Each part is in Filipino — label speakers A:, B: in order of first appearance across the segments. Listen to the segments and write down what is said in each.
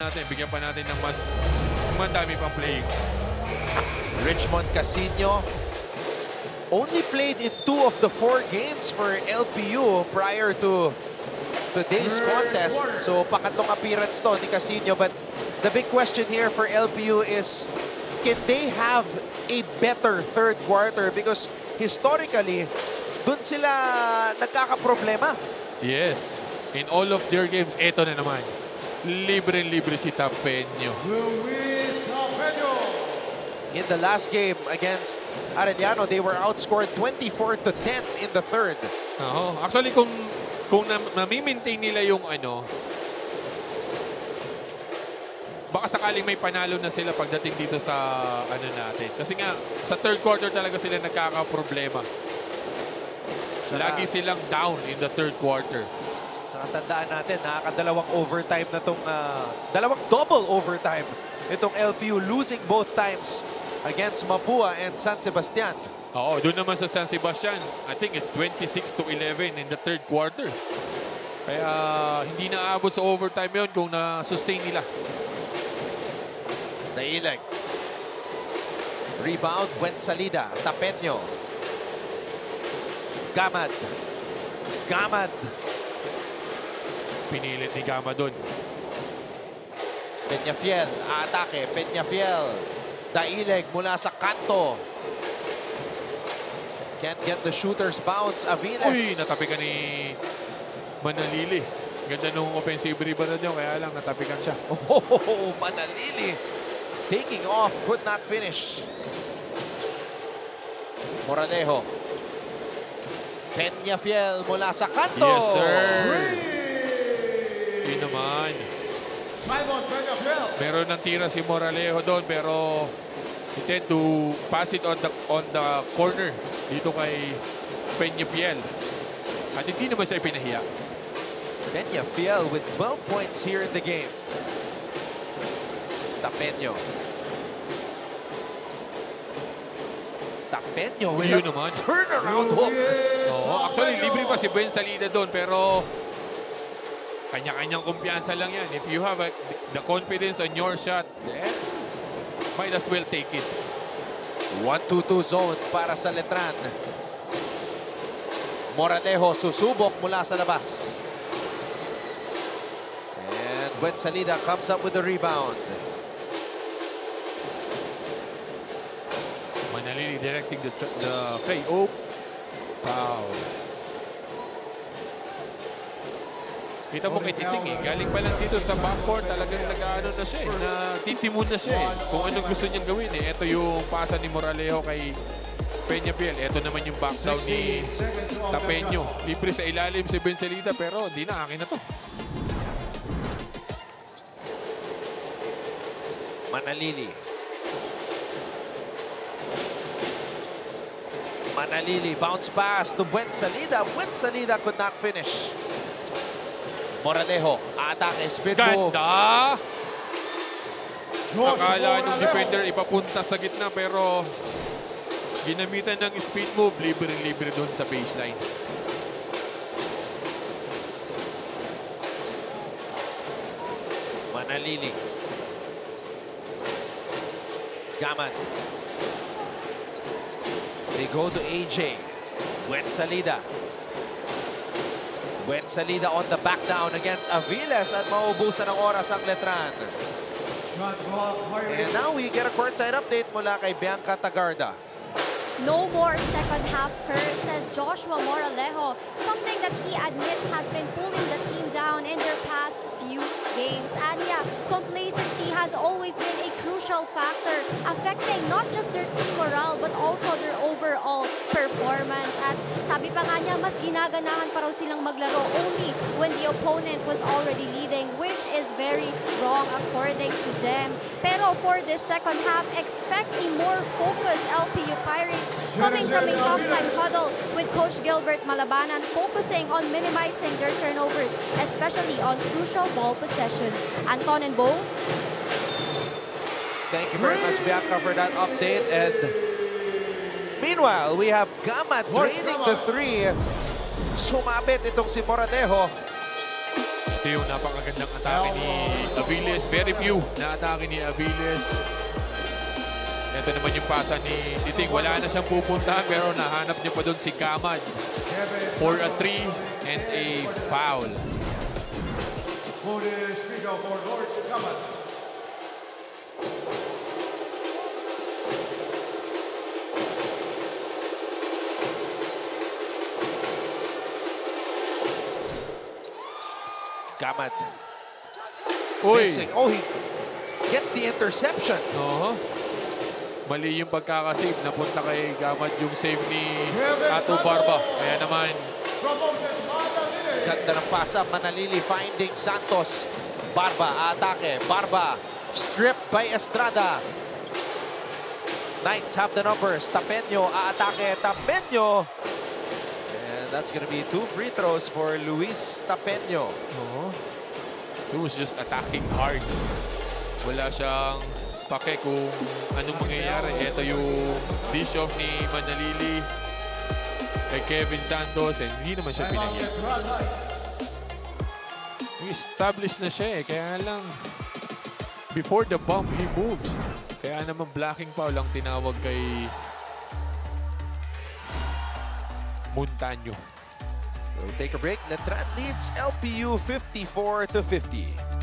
A: natin, bigyan pa natin ng mas madami pang playing.
B: Richmond Casino only played in 2 of the 4 games for LPU prior to today's contest. So, pangatlong appearance to ni Casino. But the big question here for LPU is, can they have a better third quarter? Because historically, dun sila nagkakaproblema.
A: Yes. In all of their games, eto na naman. Libre-libre si Tapeño.
C: Luis Tapeño.
B: In the last game against Arellano, they were outscored 24-10 in the third.
A: Oo. Actually, kung nami-maintain nila yung baka sakaling may panalo na sila pagdating dito sa natin. Kasi nga, sa third quarter talaga sila nagkakaproblema. Lagi silang down in the third quarter.
B: Nakatandaan natin, nakakadalawang overtime na itong, dalawang double overtime itong LPU, losing both times against Mapua and San Sebastian.
A: Oo, doon naman sa San Sebastian, I think it's 26-11 in the third quarter. Kaya hindi naabot sa overtime yun kung na-sustain nila.
B: Nailag. Rebound, Buensalida, Tapeño. Gamad.
A: Pinilit ni Gama doon.
B: Peñafiel, atake. Peñafiel. Daileg mula sa kanto. Can't get the shooter's bounce. Aviles.
A: Uy, natapikan ni Manalili. Ganda nung offensive rebound niyo, kaya lang natapikan siya.
B: Oh, Manalili. Taking off, could not finish. Moralejo. Peñafiel mula sa kanto.
A: Yes, sir. Yun naman.
C: Simon Peñafiel.
A: Meron ng tira si Moralejo doon, pero he tend to pass it on the corner dito kay Peñafiel. At hindi naman siya ipinahiya.
B: Peñafiel with 12 points here in the game. Tapeño with
A: Yun
B: a
A: naman.
B: turnaround hook.
A: Oo, actually, libre pa si Buensalida doon, pero kanya-kanyang kumpiyansa lang yan. If you have the confidence on your shot, might as well take it.
B: 1-2-2 zone para sa Letran. Moralejo susubok mula sa labas. And Buensalida comes up with the rebound.
A: Manalili directing the play. Oh, foul. Kita mo kay Titing galing pa lang dito sa backcourt, talagang nag-ano na siya natitimon na siya kung anong gusto niyang gawin Ito yung pasa ni Moralejo kay Peñafiel. Ito naman yung back down ni Tapeño. Libre sa ilalim si Buensalida, pero di na, akin na to.
B: Manalili, bounce pass to Buensalida. Buensalida could not finish. Moralejo, atake, speed move.
A: Ganda! Akala ng defender ipapunta sa gitna, pero ginamitan ng speed move. Libre-libre doon sa baseline.
B: Manalili. Gaman. They go to AJ. Buensalida on the back down against Aviles at maubusan ng oras ang Letran. And now we get a courtside update mula kay Bianca Tagarda.
D: No more second half curse, says Joshua Moralejo, something that he admits has been pulling the team down in their past few games. And yeah, complacency has always been a crucial factor, affecting not just their team morale but also their overall performance. At sabi pa nga niya, mas ginaganahan pa raw silang maglaro only when the opponent was already leading, which is very wrong according to them. Pero for this second half, expect a more focused LPU Pirates coming from a halftime huddle with Coach Gilbert Malabanan focusing on minimizing their turnovers, especially on crucial ball possessions. Anton and Bo.
B: Thank you very much, Bianca, for that update. And meanwhile, we have Gamat draining the three. Sumabit itong si Moralejo.
A: Ito yung napakagandang atake ni Aviles. Very few na atake ni Aviles. Ito naman yung pasa ni Titing. Wala na siyang pupuntahan pero nahanap niya pa doon si Gamad for a 3 and a foul.
C: Who is speaker for Lord Gamat?
B: Gamad
A: Uy!
B: missing. Oh, he gets the interception.
A: Oo. Mali yung pagkakasave. Napunta kay Gamad yung save ni Ato Barba. Kaya naman,
C: From Moses Manalili.
B: Ganda ng pasa. Manalili finding Santos. Barba, atake. Barba, stripped by Estrada. Knights have the numbers. Tapeño, atake. Tapeño. And that's gonna be 2 free throws for Luis Tapeño.
A: he was just attacking hard. Wala siyang pake kung anong mangyayari. Ito yung dish off ni Manalili kay Kevin Santos and hindi naman siya
C: Timeout
A: pinagyan.
C: Letran Knights.
A: Established na siya eh. Kaya lang before the bump, he moves. Kaya naman blocking foul ang tinawag kay Montaño.
B: We'll take a break. Letran leads LPU 54-50.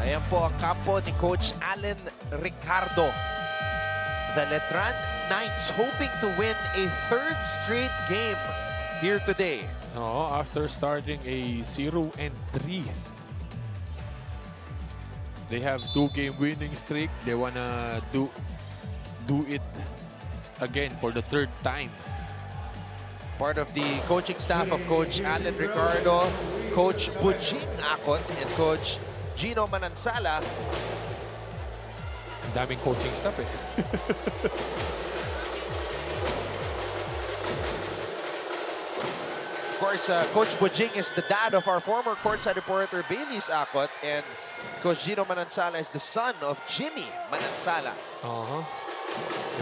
B: Ayan po ang kampo ni Coach Allen Ricardo. The Letran Knights hoping to win a 3rd straight game here today.
A: Oo, after starting a 0-3. They have 2-game winning streak. They wanna do it again for the 3rd time.
B: Part of the coaching staff of Coach Allen Ricardo, Coach Bujing Akot, and Coach Gino Manansala.
A: Ang daming coaching staff eh.
B: Of course, Coach Bujing is the dad of our former courtside reporter Baileys Akot, and Coach Gino Manansala is the son of Jimmy Manansala.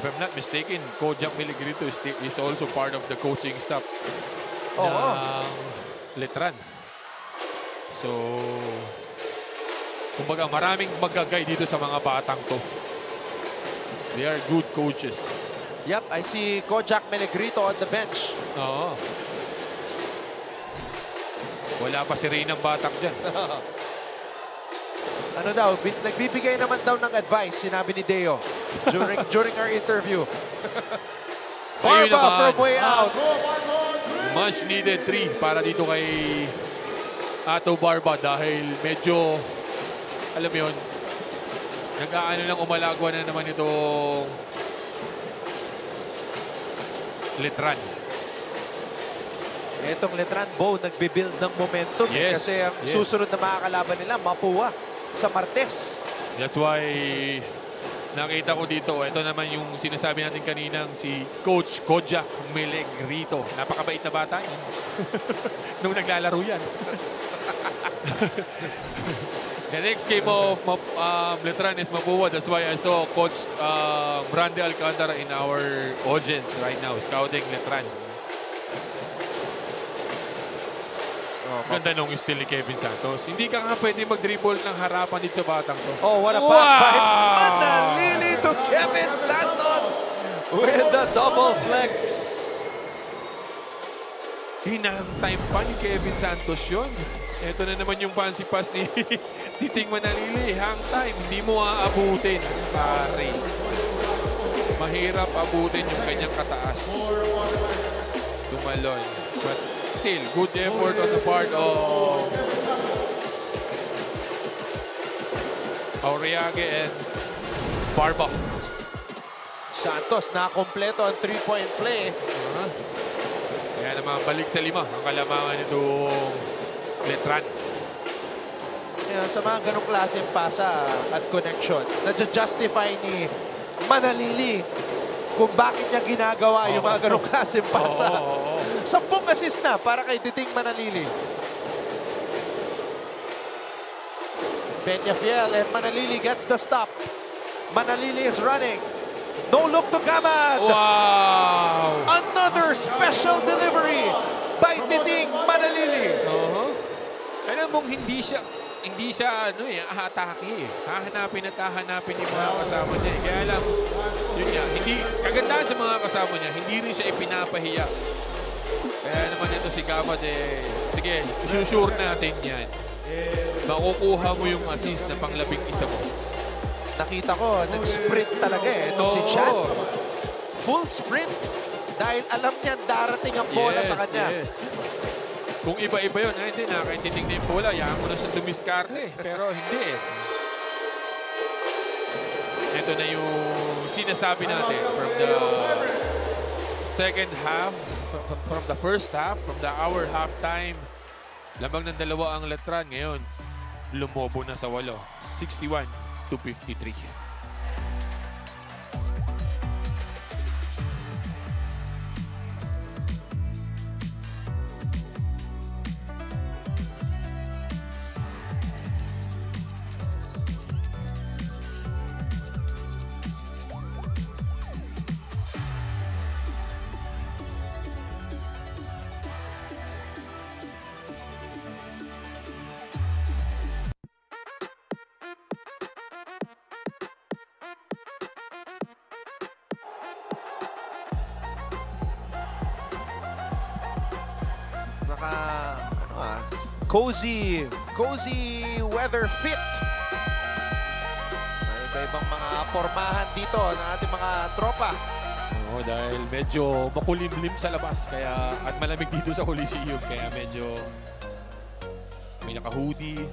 A: If I'm not mistaken, Kojak Miligrito is also part of the coaching staff
B: Oo.
A: ng Letran. So, kumbaga maraming magagay dito sa mga batang to. They are good coaches.
B: Yep, I see Kojak Melegrito on the bench.
A: Oo. Wala pa si Reynang Batak dyan.
B: Ano daw, nagbibigay naman daw ng advice, sinabi ni Deo during our interview.
A: Ayun
B: Barba
A: naman.
B: from way out.
A: Much needed 3 para dito kay Ato Barba dahil medyo, alam mo yun, nag-aano lang umalagwa na naman itong Letran.
B: Itong Letran Bow nagbibuild ng momentum
A: Yes,
B: kasi ang
A: yes.
B: susunod na makakalaban nila, Mapua sa Martes.
A: That's why nakita ko dito, ito naman yung sinasabi natin kaninang si Coach Kojak Melegrito. Napakabait na bata yan. Nung naglalaro yan. The next game of Letran is Mapua. That's why I saw Coach Brande Alcantara in our audience right now, scouting Letran. Ganda nung steal ni Kevin Santos. Hindi ka nga pwede mag-dribble ng harapan dito sa batang to.
B: Oh, what a pass by Manalili to Kevin Santos with the double flex.
A: Hinang-time pa ni Kevin Santos yun. Ito na naman yung fancy pass ni Titing Manalili. Hang time, hindi mo aabutin, pare. Mahirap abutin yung kanyang kataas. Tumalon. But still, good effort on the part of Auriague and Barba.
B: Santos na kompleto ang 3-point play.
A: Kaya Kaya naman balik sa 5 ang kalamangan nitong Letran.
B: Kaya sa mga ganong klaseng pasa at connection, na-justify ni Manalili kung bakit niya ginagawa yung mga ganong klaseng pasa. 10 assist na para kay Titing Manalili. Peñafiel and Manalili gets the stop. Manalili is running. No look to Gamad.
A: Wow!
B: Another special delivery by Titing Manalili.
A: Alam mong hindi siya atake. Hahanapin at hahanapin yung mga kasama niya. Kaya lang, yun nga, hindi, kagandahan sa mga kasama niya, hindi rin siya ipinapahiya. Kaya naman ito si Gamad sige, isusure natin yan. Makukuha mo yung assist na pang-11 mo.
B: Nakita ko, nag-sprint talaga itong si Chan. Full sprint dahil alam niya darating ang bola sa kanya.
A: Yes. Kung iba-iba yun, hindi, nakakaintitig na yung bola, yaman mo na siyang dumiskarte. Pero hindi Ito na yung sinasabi natin from the second half, from the first half, from the hour halftime. Lamang ng 2 ang Letran ngayon. Lumobo na sa 8. 61-53.
B: Cozy weather fit. Iba-ibang mga pormahan dito ng ating mga tropa.
A: Dahil medyo makulimlim sa labas at malamig dito sa Coliseum. Kaya medyo may naka-hoodie.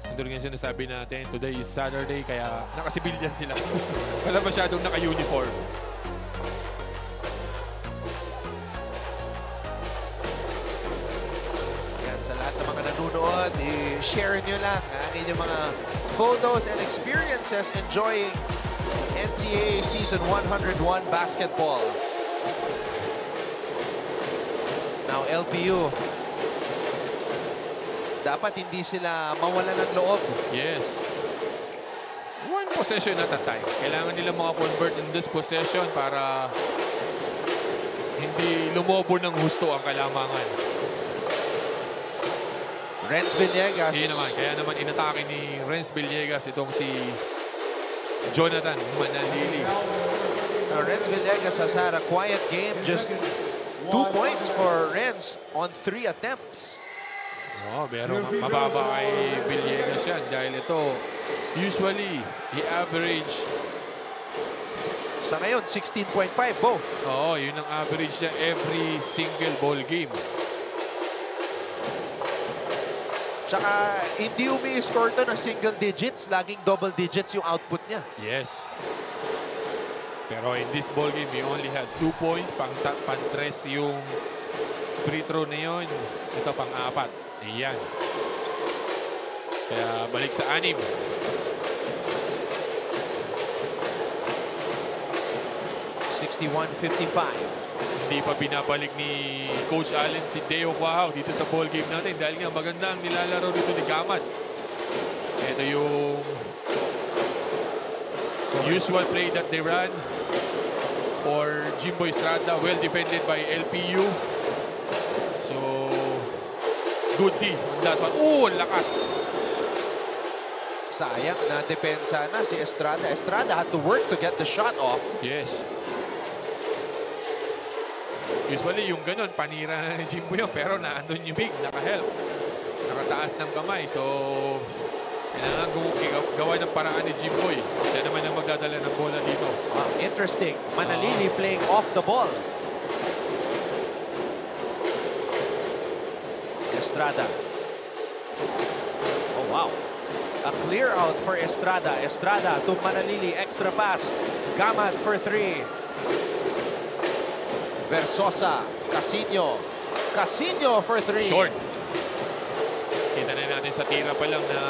A: Ito rin yung sinasabi natin, today is Saturday, kaya naka-civilian sila. Wala masyadong naka-uniform.
B: Sa lahat ng mga nanonood, i-share nyo lang ang inyong mga photos and experiences enjoying NCAA Season 101 basketball. Now, LPU, dapat hindi sila mawala ng loob.
A: Yes. One possession at a time. Kailangan nila maka-convert in this possession para hindi lumobo ng husto ang kalamangan.
B: Renz Villegas.
A: Kaya naman inatake ni Renz Villegas itong si Jonathan Manalili.
B: Renz Villegas has had a quiet game. Just 2 points for Renz on 3 attempts.
A: Pero mababa kay Villegas yan dahil ito, usually, he average
B: sa ngayon, 16.5, Bo.
A: Yun ang average niya every single ball game.
B: Tsaka, hindi umi-score to ng single digits. Laging double digits yung output niya.
A: Yes. Pero in this ball game, he only had 2 points. Pang-3 yung free throw na yun. Ito pang-4. Ayan. Kaya balik sa 6. Hindi pa binabalik ni Coach Allen si Deo Quajao dito sa ball game natin dahil nga maganda ang nilalaro dito ni Gamad. Ito yung usual play that they run for Jimboy Estrada. Well defended by LPU. So, good D on that one. Lakas.
B: Sayang na depensa na si Estrada. Estrada had to work to get the shot off.
A: Yes. Usually yung ganun, panira ni Jimbo yun, pero naandun yung big, naka-help. Nakataas ng kamay, so kailangan gawa ng paraan ni Jimboy. Siya naman ang magdadala ng bola dito.
B: Interesting. Manalili playing off the ball. Estrada. Oh, wow. A clear out for Estrada. Estrada to Manalili. Extra pass. Gamad for 3. Versosa, Casino. Casino for 3.
A: Short. Kita na natin sa tira pa lang na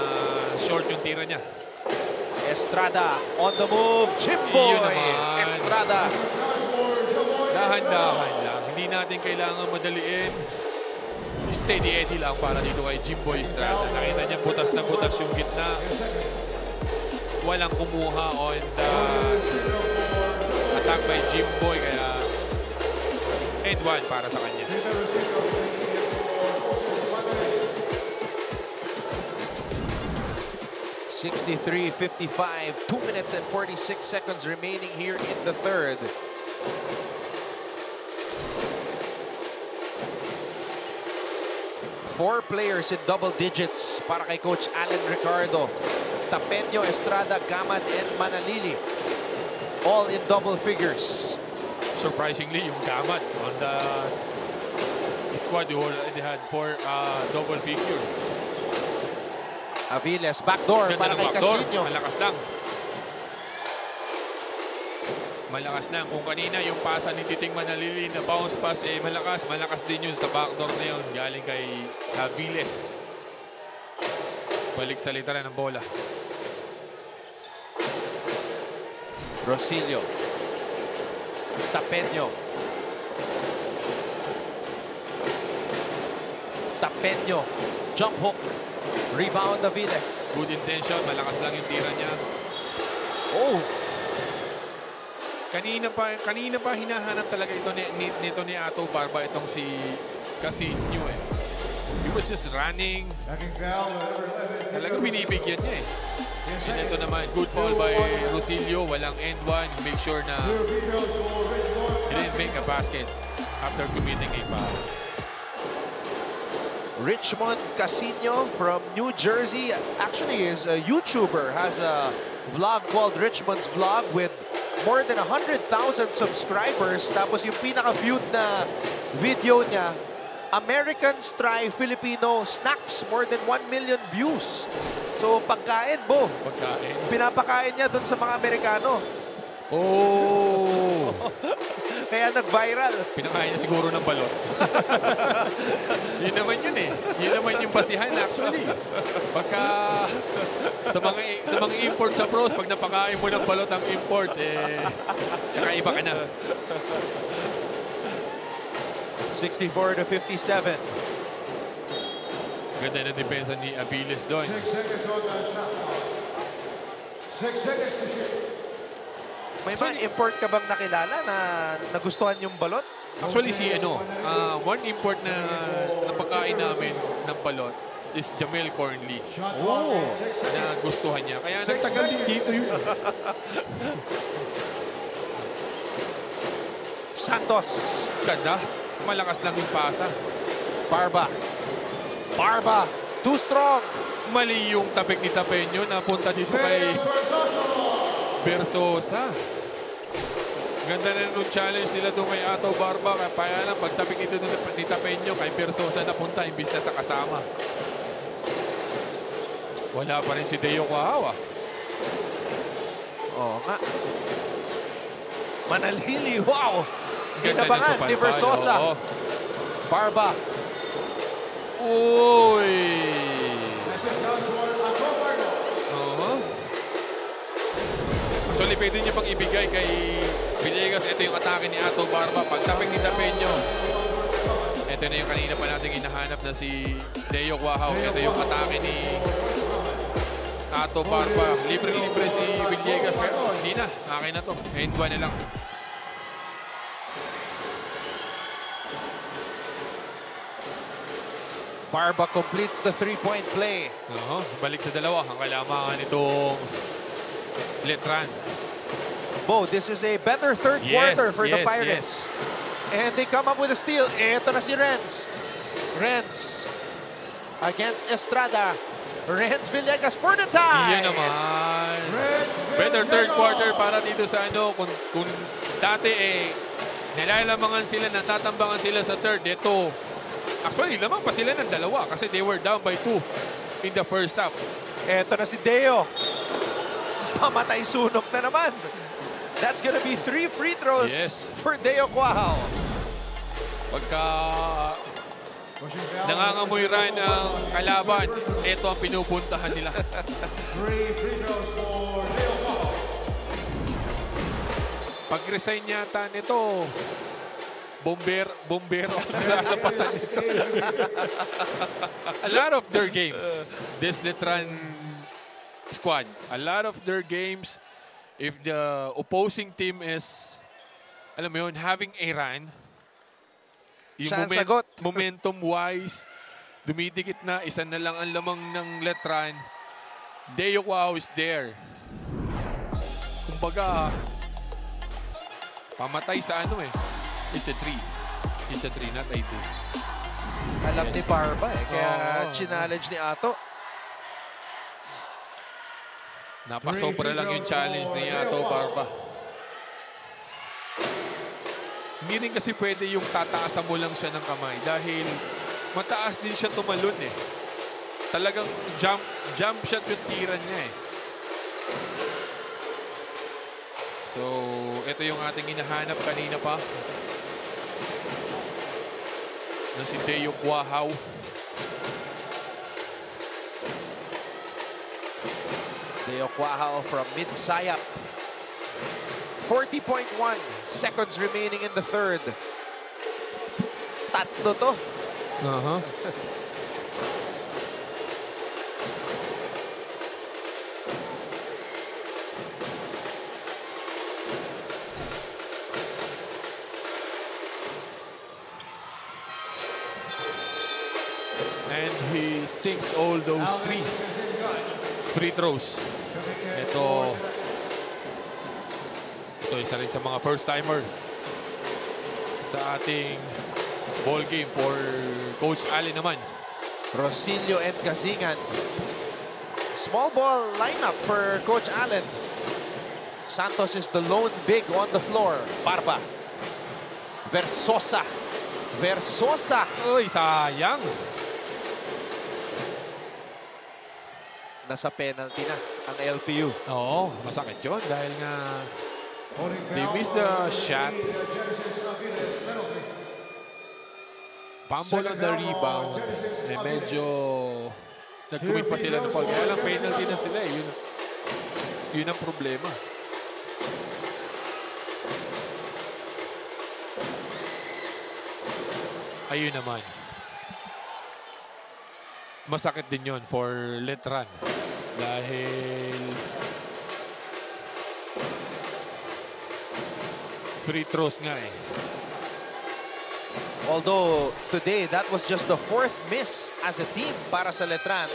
A: short yung tira niya.
B: Estrada on the move. Chimboy.
A: Iyon naman.
B: Estrada.
A: Dahan-dahan lang. Hindi natin kailangan madaliin. Steady Eddie lang para dito kay Jimboy Estrada. Nakita niya butas na butas yung gitna. Walang kumuha on the attack by Jimboy. Kaya end one para sa kanya.
B: $63-55. 2 minutes and 46 seconds remaining here in the third. Four players in double digits para kay Coach Alan Ricardo. Tapeño, Estrada, Gamad, and Manalili. All in double figures.
A: Surprisingly, yung Gamad on the squad who already had 4 double figure.
B: Aviles, backdoor
A: Ganda
B: para
A: ng
B: kay
A: backdoor.
B: Casino.
A: Malakas lang. Malakas lang. Kung kanina yung pasa ni Titing Manalili na bounce pass, eh malakas. Malakas din yun sa backdoor na yun. Galing kay Aviles. Balik sa literan ng bola.
B: Rosillo. Tapeño. Tapeño. Jump hook. Rebound Aviles.
A: Good intention. Malakas lang yung tira niya.
B: Oh.
A: Kanina pa hinahanap talaga ito nito ni Ato Barba itong si Casino eh. He was just running.
C: Backing foul.
A: Talagang binibigyan niya eh. And ito naman, good foul by Rosillo. Walang end one. Make sure na he didn't make a basket after committing a foul.
B: Richmond Casino from New Jersey actually is a YouTuber, has a vlog called Richmond's Vlog with more than 100,000 subscribers. Tapos yung pinaka-viewed na video niya, Americans try Filipino snacks, more than 1 million views. So pagkain, Bo.
A: Pagkain.
B: Pinapakain niya dun sa mga Amerikano.
A: Oh!
B: Kaya nag-viral.
A: Pinakain niya siguro ng balot. Yun naman yun eh. Yun naman yung basihan actually. Pagka sa mga import sa pros, pag napakain mo ng balot ang import, eh, kakaiba ka na.
B: 64-57.
A: Ganda na depensa ni Aviles doon.
C: 6 seconds on that shot clock. 6 seconds to shoot.
B: May mga import ka bang nakilala na nagustuhan yung balot?
A: Actually, one import na napakain namin ng balot is Jamel Cornley.
C: Shot clock
B: Oh.
C: and 6 seconds.
A: Na gustuhan niya. Kaya nagtagal din dito yun.
B: Santos.
A: Ganda. Malakas lang yung pasa.
B: Barba. Barba. Too strong.
A: Mali yung tapik ni Tapeño na punta dito kay Versosa. Ganda na nung challenge nila doon kay Ato Barba. Kaya lang pagtapik ito ni Tapeño kay Versosa na punta imbis na sa kasama. Wala pa rin si Deo Quahawa.
B: Oo nga. Manalili. Wow.
A: Ganda
B: Ginabangan
A: ng
B: ni Versosa.
A: Oo.
B: Barba.
A: Uy! Actually, pwede niya pang ibigay kay Villegas. Ito yung atake ni Ato Barba. Pagtapik ni Tapeño. Ito na yung kanina pa natin hinahanap na si Deo Quahaw. Ito yung atake ni Ato Barba. Libre-libre si Villegas. Pero hindi na. Akin na to. End one na lang.
B: Barba completes the three-point play.
A: Balik sa dalawa. Ang kailangan nitong Letran.
B: Bo, this is a better third quarter for the
A: yes,
B: Pirates. And they come up with a steal. Ito na si Renz. Renz against Estrada. Renz Villegas for the tie.
A: Iyan naman. Better third quarter para dito sa ano. Kung dati nilalamangan sila, natatambangan sila sa third. Ito, actually, lamang pa sila ng dalawa kasi they were down by 2 in the first half.
B: Ito na si Deo. Pamatay sunog na naman. That's gonna be 3 free throws for Deo Quahaw.
A: Pagka
C: Pushing foul.
A: nangangamoy rin ang kalaban, ito ang pinupuntahan nila.
C: 3 free throws for Leo Cuajo.
A: Pag-resign yata nito, bombero ang lalapasan nito. A lot of their games, this Letran squad, a lot of their games, if the opposing team is, alam mo yun, having a run, yung
B: Siya ang sagot.
A: momentum-wise, dumidikit na, isa na lang ang lamang ng Letran, Deo Cuajo is there. Kumbaga, pamatay sa ano eh. It's a 3. It's a 3, not a 2.
B: Alam
A: Yes.
B: ni Barba eh. Kaya
A: Oo.
B: challenge ni Ato.
A: Napasobra lang yung challenge ni Ato Barba. Hindi rin kasi pwede yung tataasan mo lang siya ng kamay dahil mataas din siya tumalon eh. Talagang jump shot yung tira niya eh. So, ito yung ating hinahanap kanina pa. Na si Deo Cuajo.
B: Deo Cuajo from mid-sayap. 40.1 seconds remaining in the third. Tatlo to.
A: And he sinks all those three free throws. Ito isa rin sa mga first-timer sa ating ball game for Coach Ali naman.
B: Rosillo and Kazingan. Small ball lineup for Coach Allen. Santos is the lone big on the floor. Barba. Versosa. Versosa.
A: Uy, sayang.
B: Nasa penalty na ang LPU.
A: Oo, masakit yun dahil nga
C: Holding
A: they
C: foul
A: missed the
C: on
A: shot.
C: Genesis Aviles penalty.
A: Fumble on the rebound. Eh, medyo nag-commit pa sila ng foul. Kaya lang penalty na sila eh. Yun ang problema. Ayun naman. Masakit din yon for Letran. Dahil free throws nga eh.
B: Although today that was just the 4th miss as a team para sa Letran.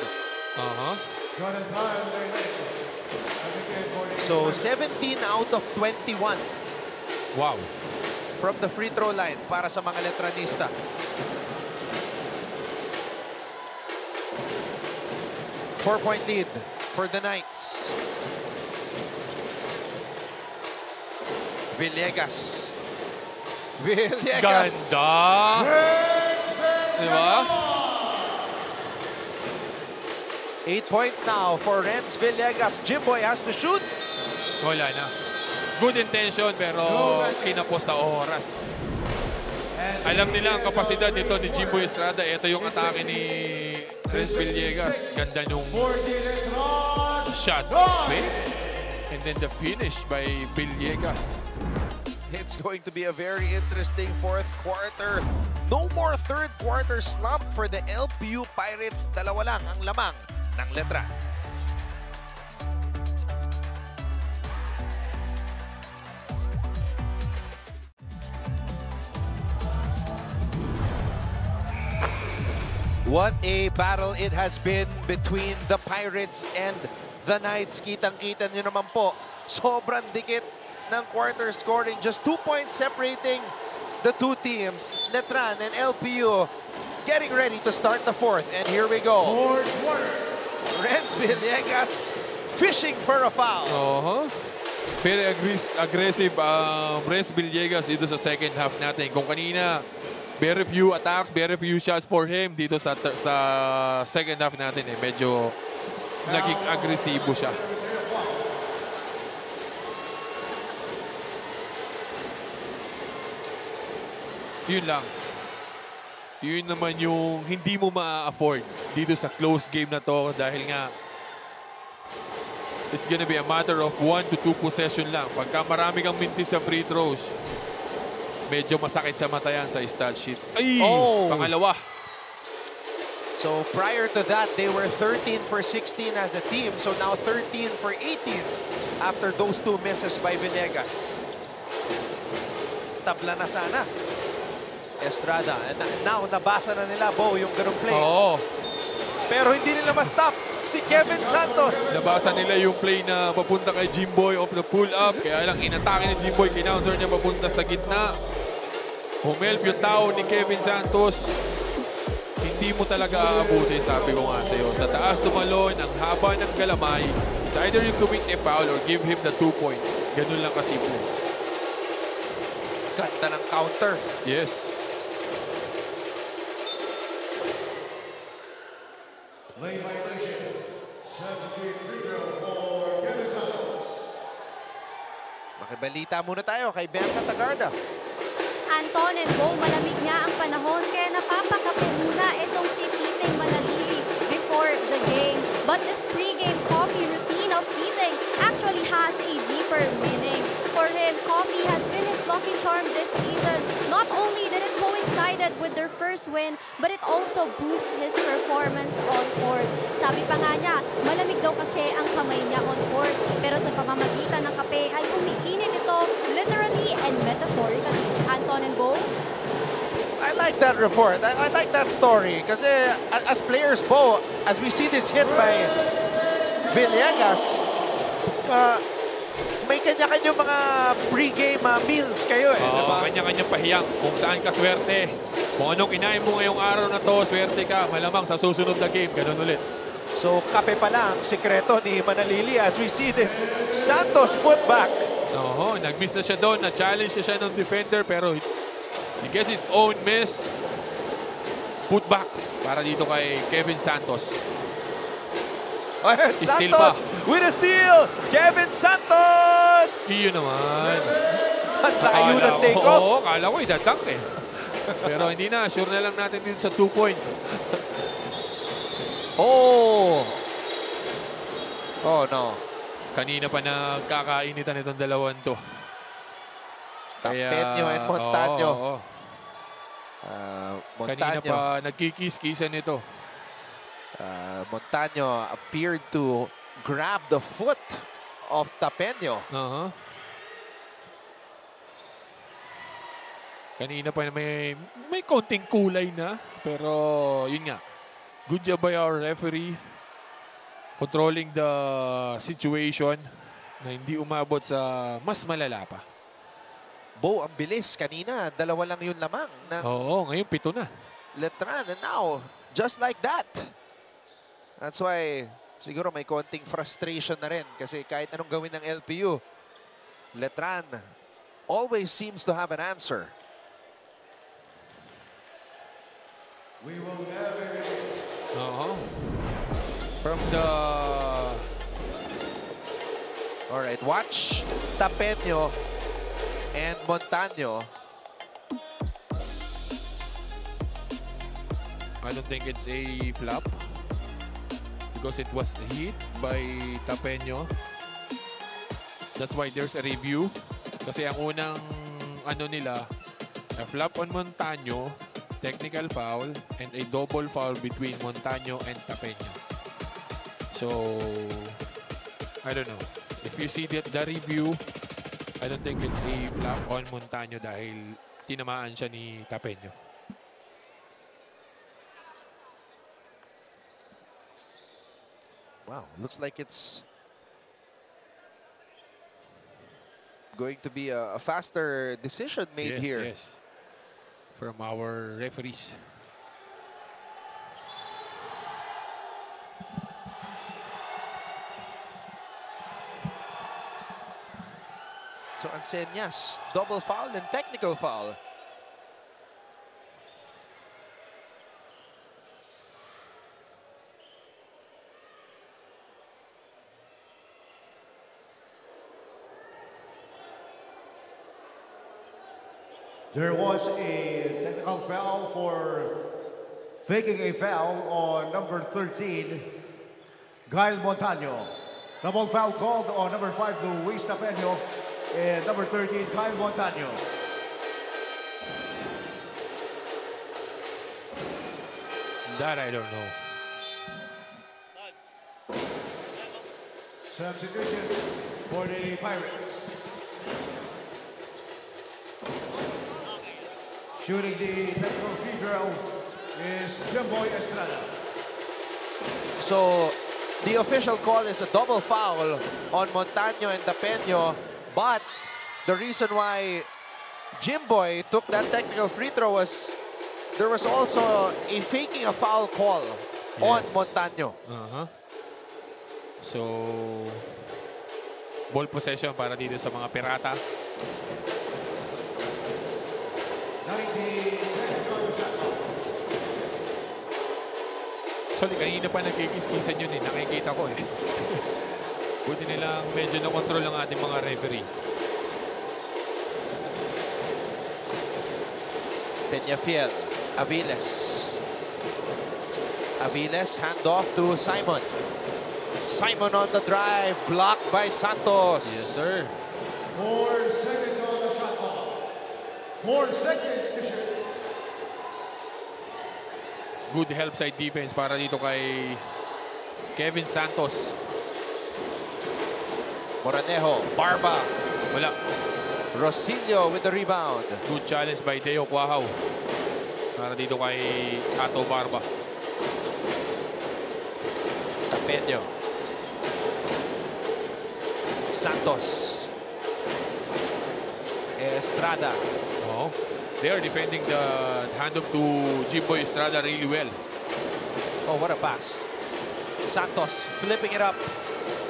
C: Jonathan Lele.
B: So 17 out of 21
A: Wow.
B: from the free throw line para sa mga Letranista. Four-point lead for the Knights. Villegas. Villegas.
A: Ganda! Diba?
B: 8 points now for Renz Villegas. Jimboy has to shoot.
A: Wala na. Good intention pero kinapos sa oras. Alam nila ang kapasidad nito ni Jimbo Estrada. Ito yung atake ni Renz Villegas. Ganda nung shot. And then the finish by Villegas.
B: It's going to be a very interesting fourth quarter. No more third quarter slump for the LPU Pirates. Dalawa lang ang lamang ng letra. What a battle it has been between the Pirates and the Knights. Kitang-kita nyo naman po. Sobrang dikit ng quarter scoring. Just 2 points separating the two teams. Letran and LPU getting ready to start the fourth. And here we go.
C: Fourth quarter.
B: Renz Villegas fishing for a foul.
A: Very aggressive Renz Villegas dito sa second half natin. Kung kanina, very few attacks, very few shots for him dito sa second half natin. Medyo naging agresibo siya. Yun lang. yun naman yung hindi mo ma-afford dito sa close game na to dahil nga it's gonna be a matter of 1 to 2 possession lang. Pagka marami kang mintis sa free throws, medyo masakit sa mata yan sa stat sheets. Ay!
B: Oh.
A: Pangalawa.
B: So prior to that, they were 13 for 16 as a team. So now 13 for 18 after those 2 misses by Villegas. Tabla na sana. Estrada. And now, nabasa na nila, Bo, yung ganung play.
A: Oo.
B: Pero hindi nila ma-stop si Kevin Santos.
A: Nabasa nila yung play na papunta kay Jimboy off the pull-up. Kaya lang inatake ni Jimboy, kinounter niya papunta sa gitna. Humelp yung tao ni Kevin Santos. Hindi mo talaga aabutin, sabi ko nga sa'yo. Sa taas tumalon, ang haba ng galamay. It's either you commit a foul or give him the 2 points. Ganun lang kasimple.
B: Ganda ng counter.
A: Yes.
C: Lane violation. Substitute free throw for Kevin Santos.
B: Makibalita muna tayo kay Bianca Tagarda.
D: Anton and Bo, malamig nga ang panahon kaya napapakape muna itong si Titing Manalili before the game. But this pre-game coffee routine of Titing actually has a deeper meaning. For him, coffee has been his lucky charm this season. Not only did it coincided with their first win, but it also boosted his performance on court. Sabi pa nga niya, malamig daw kasi ang kamay niya on court. Pero sa pamamagitan ng kape ay umiinit ito literally and metaphorically. Anton and Bo?
B: I like that report. I like that story. Kasi as players, Bo, as we see this hit by Villegas, may kanya-kanyang mga pre-game meals kayo eh.
A: Oo,
B: diba?
A: kanya-kanyang pahiyang kung saan ka swerte. Kung anong kinain mo ngayong araw na to, swerte ka. Malamang sa susunod na game, ganun ulit.
B: So, kape pala ang sikreto ni Manalili as we see this Santos putback.
A: Oo, nag-miss na siya doon. Na-challenge siya ng defender pero he gets his own miss. Put back para dito kay Kevin Santos.
B: Ayan,
A: Steal
B: Santos
A: pa.
B: with a steal! Kevin Santos!
A: Iyo naman.
B: Ang layo ng take-off.
A: Oo, kala ko idatank eh. Pero hindi na. Sure na lang natin dito sa 2 points.
B: Oh! Oh, no.
A: Kanina pa nagkakainitan itong dalawan to.
B: Tapetio and Montaño.
A: Oo. Kanina
B: Montaño.
A: pa nagkikis-kisan ito.
B: Montaño appeared to grab the foot of Tapeño.
A: Kanina pa may konting kulay na. Pero yun nga. Good job by our referee. Controlling the situation na hindi umabot sa mas malala pa.
B: Bo, ang bilis. Kanina, 2 lang yung lamang ng
A: Oo, ngayon 7 na.
B: Letran. And now, just like that. That's why, siguro may konting frustration na rin. Kasi kahit anong gawin ng LPU, Letran always seems to have an answer.
C: We will never
A: From the...
B: Alright, watch Tapeño and Montaño.
A: I don't think it's a flop. Because it was hit by Tapeño. That's why there's a review. Kasi ang unang ano nila, a flop on Montaño, technical foul, and a double foul between Montaño and Tapeño. So, I don't know. If you see the review, I don't think it's a flop on Montaño dahil tinamaan siya ni Tapeño.
B: Wow, looks like it's going to be a faster decision made here.
A: Yes. From our referees.
B: So Anseñas, double foul and technical foul.
C: There was a technical foul for faking a foul on number 13, Kyle Montano. Double foul called on number 5, Luis Tapeno, and number 13, Kyle Montano.
A: That I don't know.
C: Substitutions for the Pirates. Shooting the technical free throw is Jimboy Estrada.
B: So, the official call is a double foul on Montano and Tapeno, but the reason why Jimboy took that technical free throw was there was also a faking a foul call on Montano.
A: So, ball possession para dito sa mga Pirata.
C: 90 seconds on the shot clock.
A: Actually, kanina pa nagkikis-kisan yun eh. Nakikita ko eh. Buti nilang medyo na-control ang ating mga referee.
B: Peñafiel, Aviles. Aviles, handoff to Simon. Simon on the drive, blocked by Santos.
A: Yes, sir.
C: 4 seconds on the shot clock. 4 seconds to shoot.
A: Good help side defense para dito kay Kevin Santos.
B: Moranejo, Barba.
A: Wala.
B: Rosillo with the rebound.
A: Good challenge by Deo Quahao para dito kay Ato Barba.
B: Tapeno. Santos. Estrada.
A: Oh, they are defending the handoff to Jimboy Estrada really well.
B: Oh, what a pass. Santos flipping it up.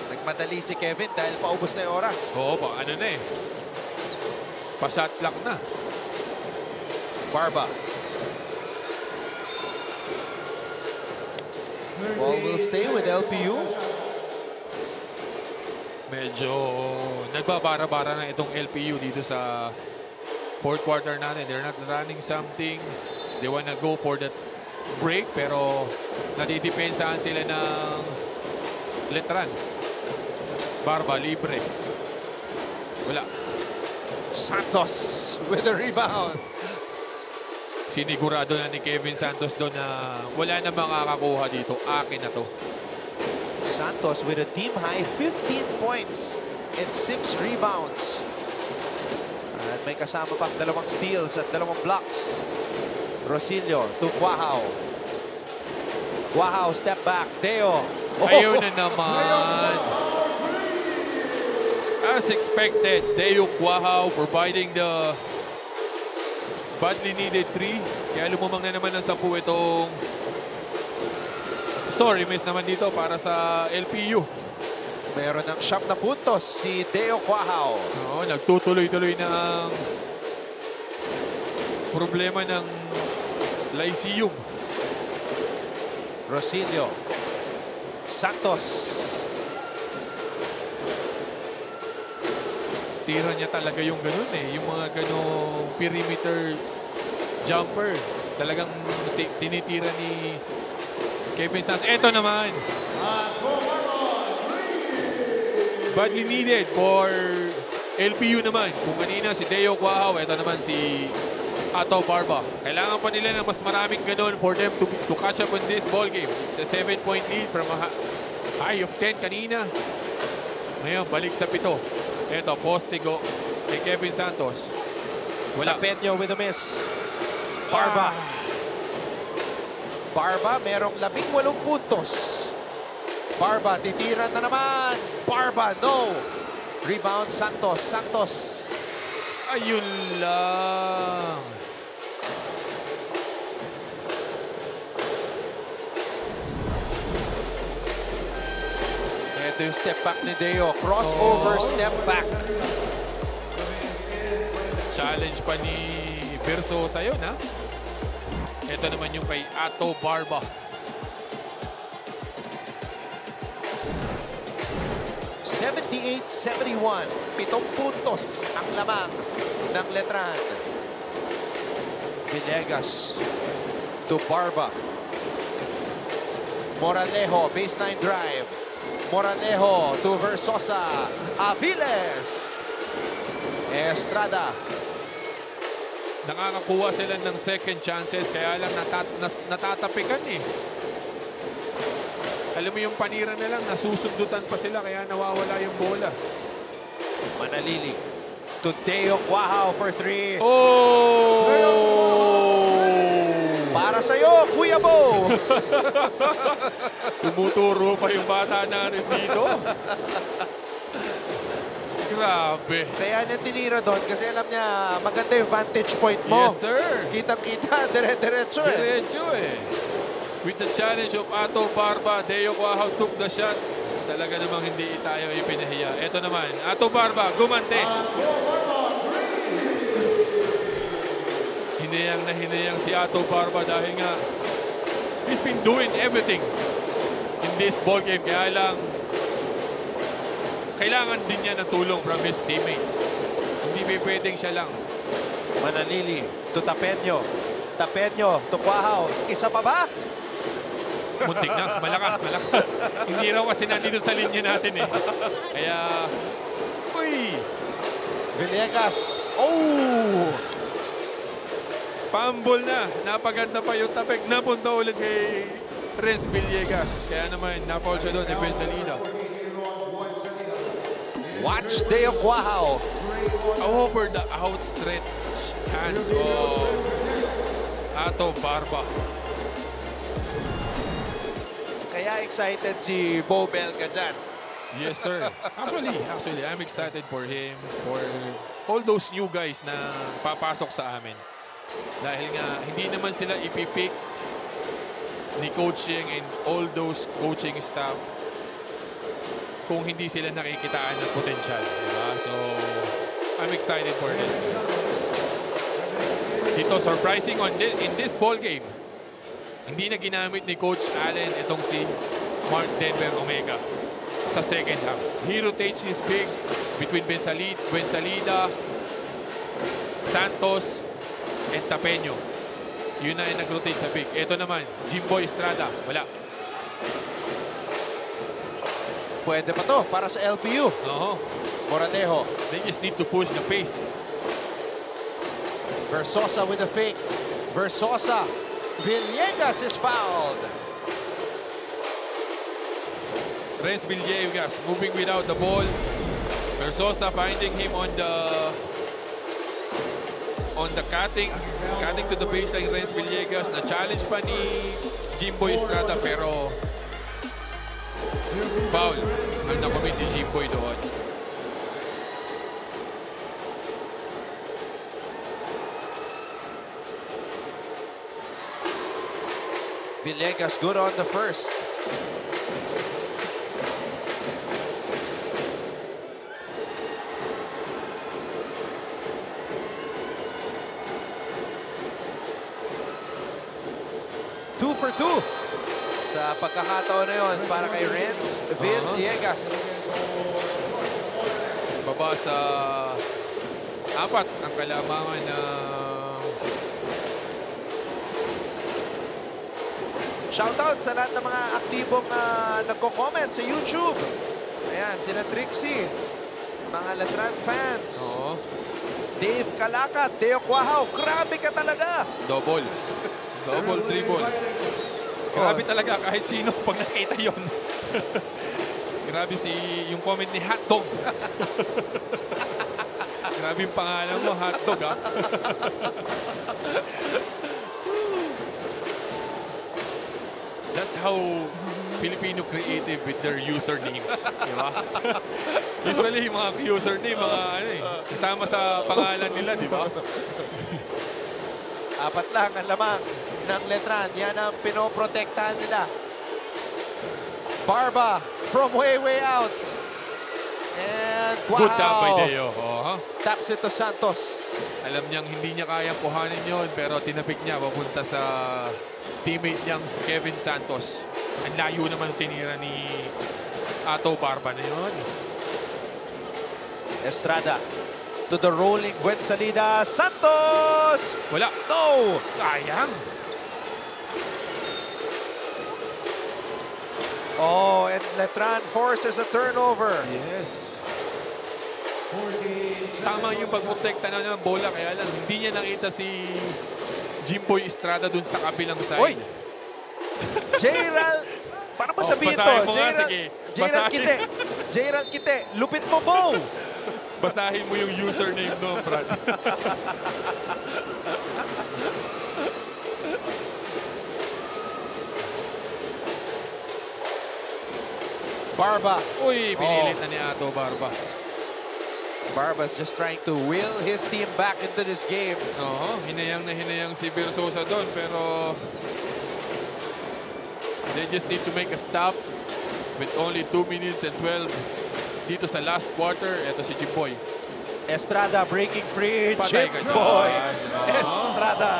B: Nagmadali si Kevin dahil paubos na yung oras.
A: Oo, ano na eh. Pa-shot clock na.
B: Barba. Ball will stay with LPU.
A: Medyo nagbabara-bara na itong LPU dito sa fourth quarter natin. They're not running something. They wanna go for that break pero nadidepensahan sila ng Letran. Barba, libre. Wala.
B: Santos with the rebound.
A: Sinigurado na ni Kevin Santos doon na wala na makakakuha dito. Akin na to.
B: Santos with a team-high 15 points and 6 rebounds. At may kasama pang 2 steals at 2 blocks. Rosillo to Quahao. Quahao step back. Deo.
A: Ayaw na naman. As expected, Deo Quahao providing the badly needed 3. Kaya lumamang na naman ng 10 itong sorry, miss naman dito para sa LPU.
B: Meron ng 9 na puntos si Deo Quahao.
A: Oo, nagtutuloy-tuloy na ang problema ng Lyceum.
B: Rosillo. Santos.
A: Tira niya talaga yung ganun eh. Yung mga ganung perimeter jumper. Talagang tinitira ni Kevin Santos. Eto naman. Badly needed for LPU naman. Kung kanina si Deo Quahao, eto naman si Ato Barba. Kailangan pa nila ng mas maraming ganun for them to catch up on this ball game. It's a 7-point lead from a high of 10 kanina. Ngayon, balik sa 7. Eto, postigo kay Kevin Santos. Wala.
B: Tapeno with a miss. Barba. Barba, merong 18 puntos. Barba, titira na naman. Barba, no. Rebound, Santos. Santos.
A: Ayun lang.
B: Ito yung step back ni Deo. Crossover, step back.
A: Challenge pa ni Versosa yun, ha? Ito naman yung kay Ato Barba.
B: (78-71). 7 puntos ang lamang ng Letran. Villegas to Barba. Moralejo, baseline drive. Moralejo to Versosa. Aviles. Estrada.
A: Nakakakuha sila ng second chances, kaya lang natatapikan eh. Alam mo yung panira na lang, nasusundutan pa sila, kaya nawawala yung bola.
B: Manalili to Deo Quahao for 3.
A: Oh!
B: Para sa'yo, Kuya Bo.
A: Tumuturo pa yung bata na rin dito. Grabe.
B: Kaya niya tinira doon kasi alam niya maganda yung vantage point mo.
A: Yes, sir.
B: Kitang-kita, dire-diretso eh.
A: Diretso eh. With the challenge of Ato Barba, Deo Quahao took the shot. Talaga namang hindi tayo ipinahiya. Ito naman, Ato Barba, gumante. Hinayang si Ato Barba dahil nga he's been doing everything in this ball game. Kaya lang, kailangan din niya ng tulong from his teammates. Hindi pwedeng siya lang.
B: Manalili to Tapeño. Tapeño to Quahao. Isa pa ba?
A: Muntik na. Malakas. Hindi raw kasi nandito sa linya natin eh. Kaya, uy!
B: Villegas. Oh!
A: Pambol na. Napaganda pa yung tapek. Napunta ulit kay Renz Villegas. Kaya naman, napaul siya doon. Bensalida.
B: Watch Deo Quahao.
A: Over the outstretched hands of Ato Barba.
B: Kaya excited si Bo Belga dyan.
A: Yes, sir. Actually, I'm excited for him, for all those new guys na papasok sa amin. Dahil nga, hindi naman sila ipipick ni coaching and all those coaching staff kung hindi sila nakikitaan ng potensyal. Diba? So, I'm excited for this. Dito, surprising in this ball game, hindi na ginamit ni Coach Allen itong si Mark Denver Omega sa second half. He rotates his big between Bensalida, Santos, and Tapeño. Yun na yung nag-rotate sa big. Ito naman, Jimboy Estrada. Wala.
B: Pwede pa to para sa LPU.
A: Oo.
B: Moralejo.
A: They just need to push the pace.
B: Versosa with a fake. Versosa. Villegas is fouled.
A: Renz Villegas moving without the ball. Versosa finding him on the cutting to the baseline. Renz Villegas na challenge pa ni Jimboy Estrada pero foul ang nakomit ni Jimboy doon.
B: Villegas good on the first. Two for two. Sa pagkakataon na yun para kay Renz Villegas.
A: Baba sa 4 ang kalamangan na
B: Shoutout sa lahat ng mga aktibong nagko-comment sa YouTube. Ayan, sina Trixie, mga Latran fans.
A: Oo.
B: Dave Calacat, Deo Quahao, grabe ka talaga.
A: Double triple. Grabe talaga kahit sino pag nakita yon. Grabe yung comment ni Hotdog. Grabe yung pangalan mo, Hotdog ha. That's how Filipino creative with their usernames. Diba? Usually yung mga username, mga kasama sa pangalan nila, di ba?
B: 4 lang ang lamang ng Letran. Yan ang pinoprotektahan nila. Barba from way out. And wow.
A: Good tap by Deo.
B: Taps it to Santos.
A: Alam niyang hindi niya kayang kuhanin yon pero tinapik niya papunta sa teammate niyang si Kevin Santos. Ang layo naman tinira ni Ato Barba na yun.
B: Estrada to the rolling Buensalida. Santos!
A: Wala.
B: No!
A: Sayang.
B: Oh, and Letran forces a turnover.
A: Yes. Tama yung pagprotekta na ng bola, kaya lang hindi niya nakita si Jimboy Estrada dun sa kabilang side.
B: Oy! J-Ral, para ba sabihin to?
A: basahin mo nga, sige.
B: J-Ral Kite. J-Ral Kite, lupit mo, Bo!
A: Basahin mo yung username no, Brad.
B: Barba.
A: Uy, pinilit na ni Ato Barba.
B: Barba's just trying to will his team back into this game.
A: Oo, hinayang na hinayang si Versosa doon, pero they just need to make a stop with only 2 minutes and 12 dito sa last quarter. Ito si Jimboy.
B: Estrada breaking free.
A: Patay ka
B: Jimboy.
A: dyan.
B: Estrada.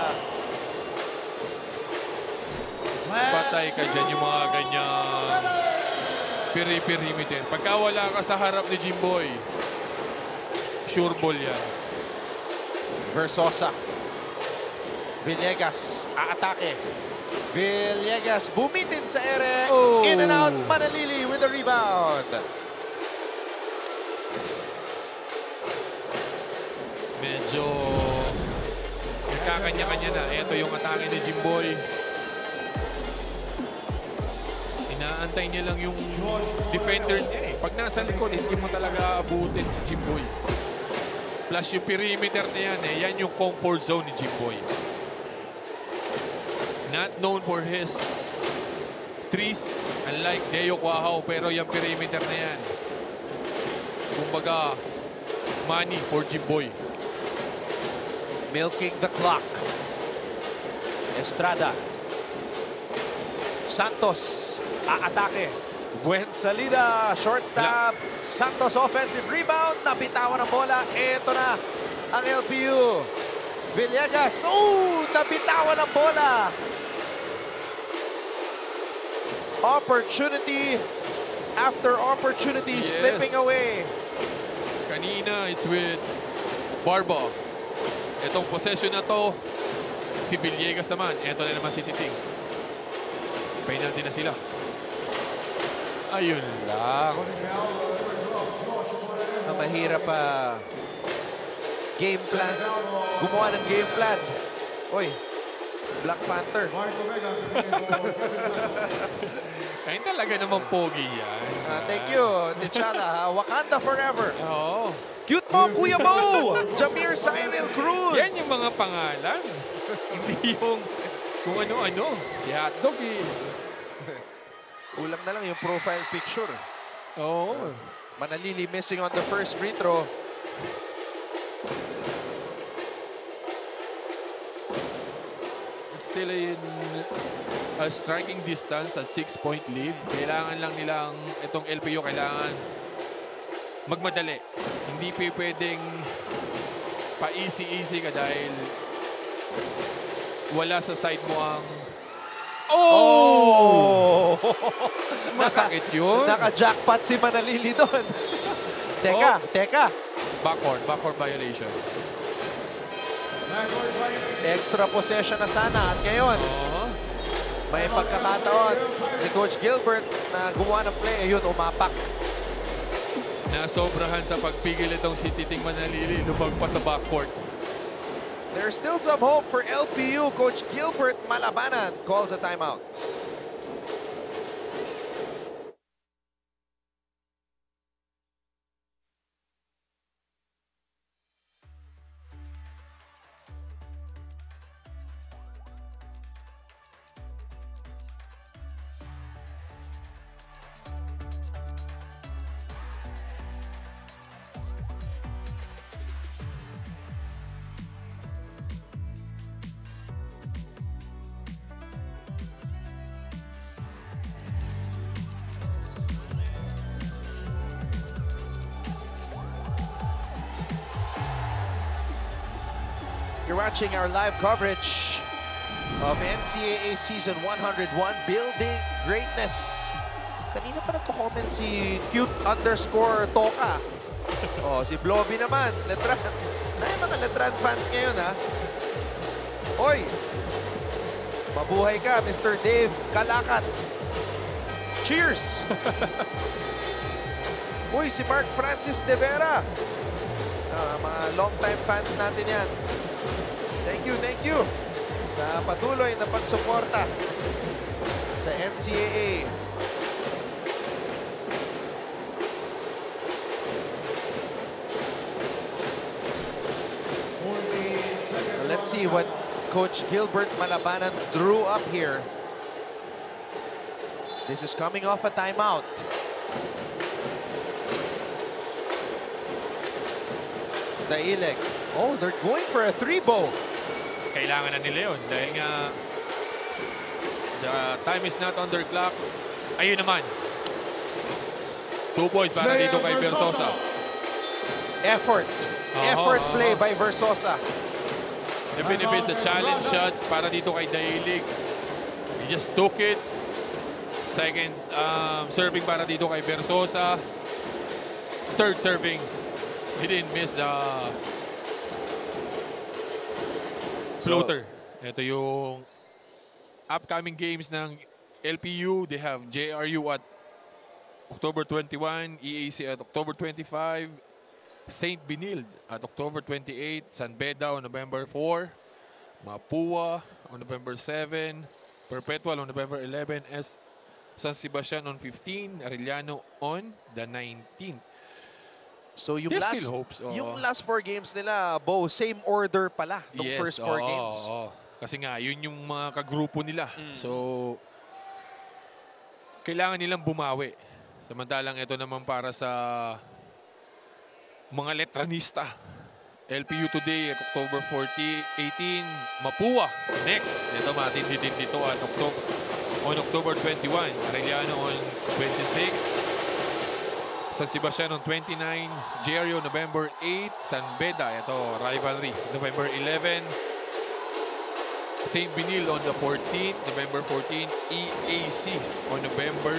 A: Patay ka dyan yung mga ganyan piri-perimeter. Pagka wala ka sa harap ni Jimboy, sure ball yan.
B: Versosa. Villegas aatake. Villegas bumitin sa ere.
A: Oh.
B: In and out. Manalili with the rebound.
A: Medyo nagkakanya-kanya na. Ito yung atake ni Jimboy. Inaantay niya lang yung defender niya eh. Pag nasa likod, hindi mo talaga abutin si Jimboy. Plus yung perimeter na yan eh. Yan yung comfort zone ni Jimboy. Not known for his threes. Unlike Deo Quajao. Pero yung perimeter na yan. Kumbaga, money for Jimboy.
B: Milking the clock. Estrada. Santos aatake. Buen salida. Short stab. Santos offensive rebound. Napitawan ang bola. Ito na ang LPU. Villegas. Oh! Napitawan ang bola. Opportunity after opportunity
A: Yes.
B: slipping away.
A: Kanina, it's with Barba. Itong possession na to, si Villegas naman. Ito na naman si Titing. Penalty na sila. Ayun lang.
B: Na mahirap pa game plan. Gumawa ng game plan. Oy, Black Panther.
A: Ayun talaga naman pogi yan.
B: Thank you, T'Challa. Wakanda forever.
A: Oo.
B: Cute mo, Kuya Mo! Jamir Cyril Cruz.
A: Yan yung mga pangalan. Hindi yung kung ano-ano. Si Hotdog eh.
B: Ulam na lang yung profile picture.
A: Oo.
B: Manalili missing on the first free throw.
A: It's still in a striking distance at 6-point lead. Kailangan lang nilang itong LPU kailangan magmadali. Hindi pwedeng pa-easy-easy ka dahil wala sa side mo ang
B: Oh!
A: masakit yun.
B: Naka-jackpot si Manalili doon. Teka.
A: Backcourt violation.
B: Extra possession na sana. At ngayon, may pagkakataon si Coach Gilbert na gumawa ng play. Ayun, umapak.
A: Nasobrahan sa pagpigil itong si Titing Manalili lumagpas sa backcourt.
B: There's still some hope for LPU. Coach Gilbert Malabanan calls a timeout. You're watching our live coverage of NCAA Season 101, Building Greatness. Kanina pa nagko-comment si cute_Toka. Oh, si Bloby naman, Letran. Na yung mga Letran fans ngayon, ha? Oy! Mabuhay ka, Mr. Dave Kalakat. Cheers! Uy, si Mark Francis De Vera. Mga long-time fans natin yan. Thank you sa patuloy na pagsuporta sa NCAA. Let's see what Coach Gilbert Malabanan drew up here. This is coming off a timeout. Daileg. Oh, they're going for a 3-bow.
A: Kailangan na nila yun dahil nga the time is not on their clock. Ayun naman. 2 points para dito kay Versosa.
B: Effort. Effort play by Versosa.
A: Even if it's a challenge shot para dito kay Dailig. He just took it. Second serving para dito kay Versosa. Third serving. He didn't miss the floater. Ito yung upcoming games ng LPU. They have JRU at October 21, EAC at October 25, St. Benilde at October 28, San Beda on November 4, Mapua on November 7, Perpetual on November 11, San Sebastian on 15, Arellano on the 19th.
B: So yung
A: There's
B: last,
A: still hopes.
B: yung last 4 games nila, Bo, same order pala ng first 4 games.
A: Kasi nga, yun yung mga kagrupo nila. So, kailangan nilang bumawi. Samantalang ito naman para sa mga letranista. LPU today at October 18, Mapua next. Ito matindi din dito at on October 21, Arellano on 26, San Sebastian on 29, JRU November 8, San Beda, ito rivalry, November 11, St. Benilde on the 14th, November 14, EAC on November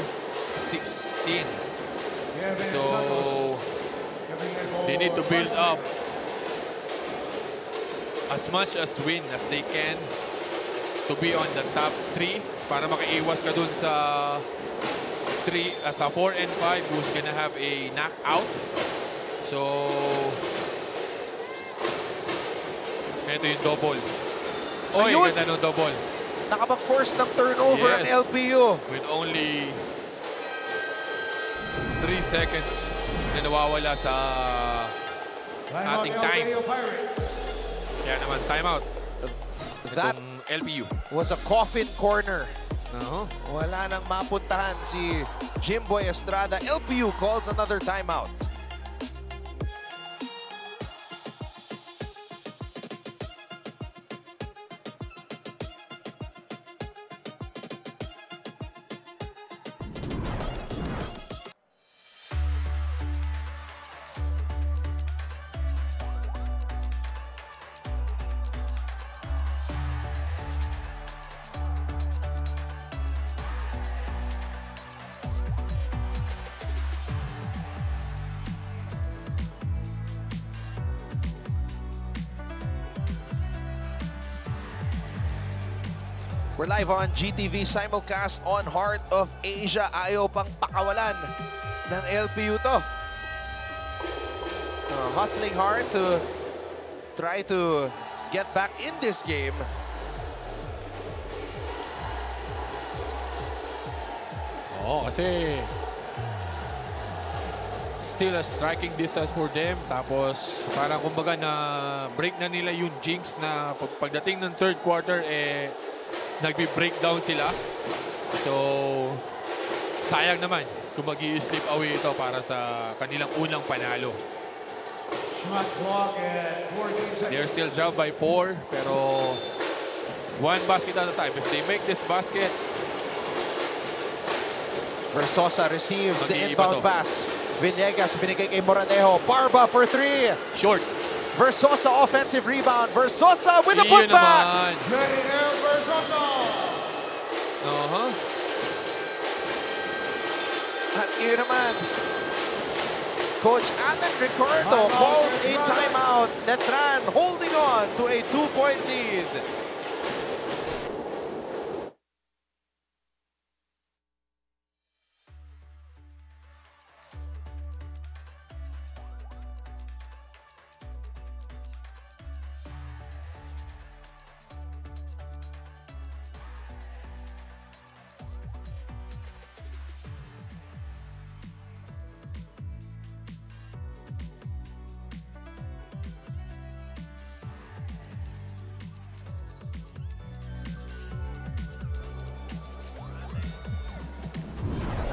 A: 16. So, they need to build up as much as win as they can to be on the top 3 para makaiwas ka dun sa 4 and 5 who's gonna have a knockout. So, ito yung double. Oy, ganda ng double.
B: Nakapag-force ng turnover ang LPU.
A: With only 3 seconds na nawawala sa ating time. Kaya naman, timeout.
B: That
A: LPU
B: was a coffin corner.
A: Uh-huh.
B: Wala nang mapuntahan si Jimboy Estrada. LPU calls another timeout. We're live on GTV simulcast on Heart of Asia. Ayaw pang pakawalan ng LPU to. Hustling hard to try to get back in this game.
A: Kasi still a striking distance for them. Tapos parang kumbaga na break na nila yung jinx na pagdating ng third quarter nagbi-breakdown sila. So, sayang naman kung mag-i-slip away ito para sa kanilang unang panalo. They're still down by 4, pero 1 basket at a time. If they make this basket,
B: Versosa receives the inbound pass. Villegas binigay kay Moranejo. Barba for 3.
A: Short.
B: Versosa offensive rebound. Versosa with a putback. At yun naman, Coach Alan Ricardo calls a timeout. Letran holding on to a 2-point lead.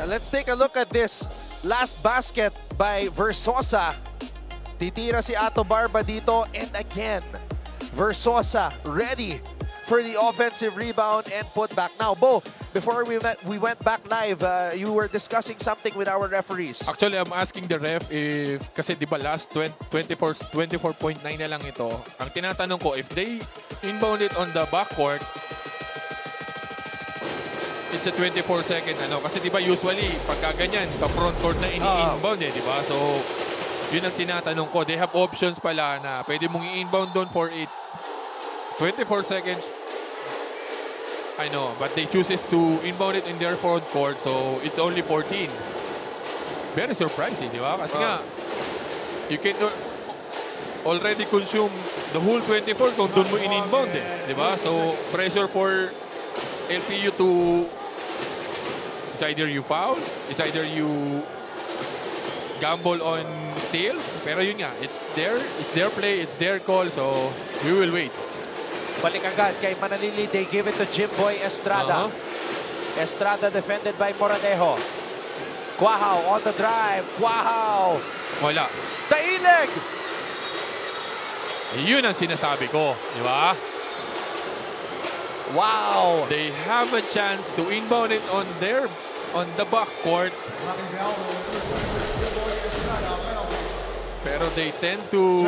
B: Let's take a look at this last basket by Versosa. Titira si Ato Barba dito. And again, Versosa ready for the offensive rebound and put back. Now, Bo, before we went back live, you were discussing something with our referees.
A: Actually, I'm asking the ref if, kasi di ba last 24.9 na lang ito. Ang tinatanong ko, if they inbound it on the backcourt, it's a 24-second ano. Kasi di ba usually, pagka ganyan, sa front court na ini-inbound eh, di ba? So, yun ang tinatanong ko. They have options pala na pwede mong i-inbound doon for 24 seconds. I know, but they chooses to inbound it in their front court, so it's only 14. Very surprising, di ba? Kasi nga, you can already consume the whole 24 kung doon mo in-inbound eh, di ba? So, pressure for LPU to, it's either you foul, it's either you gamble on steals, pero yun nga, it's their play, it's their call, so we will wait.
B: Balik agad kay Manalili. They give it to Jimboy Estrada. Estrada defended by Moranejo. Quahao on the drive. Quahao.
A: Wala.
B: Taileg.
A: Yun ang sinasabi ko, di ba?
B: Wow.
A: They have a chance to inbound it on the backcourt. Pero they tend to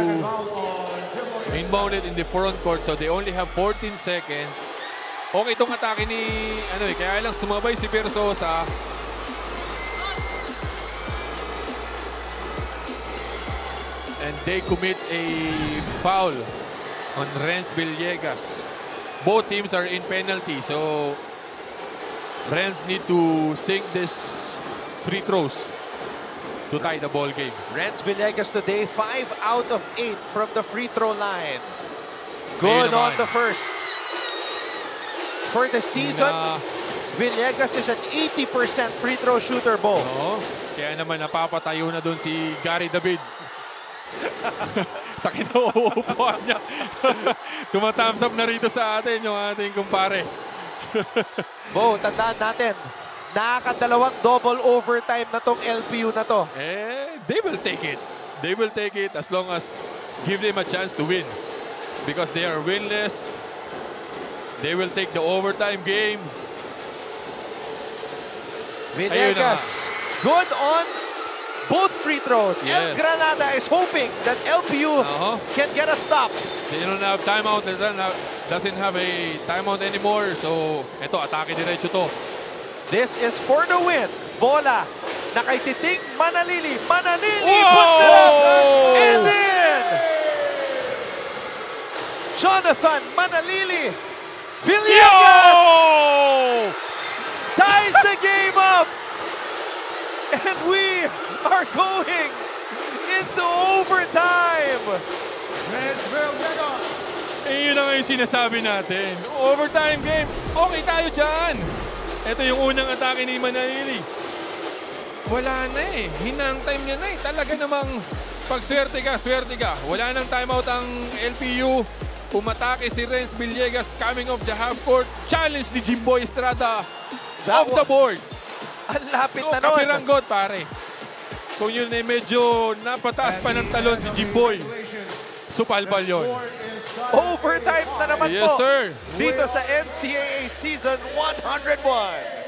A: inbound it in the front court, so they only have 14 seconds. Okay itong atake ni, kaya lang sumabay si Versosa. And they commit a foul on Renz Villegas. Both teams are in penalty, so Renz need to sink this free throws to tie the ball game.
B: Renz Villegas today, 5 out of 8 from the free throw line. Good on the first. For the season, Villegas is an 80% free throw shooter, Bo.
A: Oo. Kaya naman napapatayo na doon si Gary David. Sa kinauupuan niya. Tumatthumbs up na rito sa atin yung ating kumpare.
B: Bo, tandaan natin, nakakadalawang double overtime na tong LPU na to.
A: They will take it. They will take it as long as give them a chance to win. Because they are winless. They will take the overtime game.
B: Villegas, good on both free throws.
A: Yes.
B: El Granada is hoping that LPU can get a stop.
A: They don't have timeout. They doesn't have a timeout anymore. So, ito, atake diretso to.
B: This is for the win. Bola na kay Titing Manalili. Manalili puts it up. And then, Jonathan Manalili. Villegas ties the game up. And we are going into overtime.
A: Yun na nga yung sinasabi natin. Overtime game. Okay tayo dyan. Ito yung unang atake ni Manalili. Wala na eh. Hinang time niya na eh. Talaga namang pag swerte ka. Wala nang timeout ang LPU. Umatake si Renz Villegas coming off the half court. Challenge ni Jimboy Estrada off the board.
B: Ang lapit na nun.
A: Kapiranggot pare. Kung yun ay medyo napataas pa ng talon si Jimboy. Supalpal yun.
B: Overtime na naman
A: Yes,
B: po.
A: sir.
B: Dito sa NCAA Season 101.